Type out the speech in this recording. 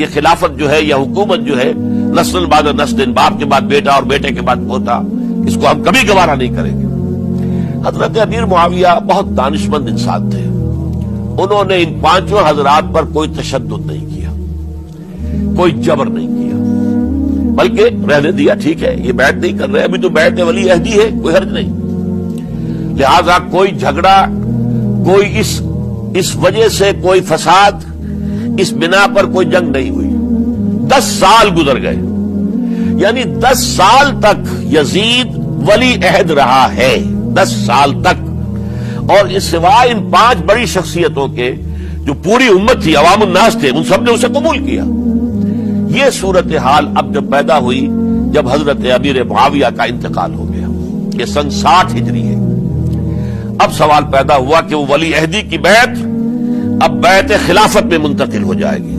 ये खिलाफत जो है, यह हुकूमत जो है, नस्ल बाद नस्ल, बाप के बाद बेटा और बेटे के बाद पोता, इसको हम कभी गवारा नहीं करेंगे। हजरत अमीर मुआविया बहुत दानिशमंद इंसान थे। उन्होंने इन पांचों हजरात पर कोई तशद्दुद नहीं किया, कोई जबर नहीं किया, बल्कि रहने दिया। ठीक है, ये बैत नहीं कर रहे, अभी तो बैत वली अहदी है, कोई हर्ज नहीं। लिहाजा कोई झगड़ा, कोई इस वजह से कोई फसाद, इस बिना पर कोई जंग नहीं हुई। 10 साल गुजर गए, यानी 10 साल तक यजीद वली अहद रहा है, 10 साल तक। और इस सिवाय इन 5 बड़ी शख्सियतों के, जो पूरी उम्मत थी, अवामुन नास थे, उन सब ने उसे कबूल किया। यह सूरत हाल अब जब पैदा हुई, जब हजरत अमीर मुआविया का इंतकाल हो गया, यह सन 60 हिजरी है। अब सवाल पैदा हुआ कि वो वली अहदी की बैत अब बैत खिलाफत में मुंतकिल हो जाएगी।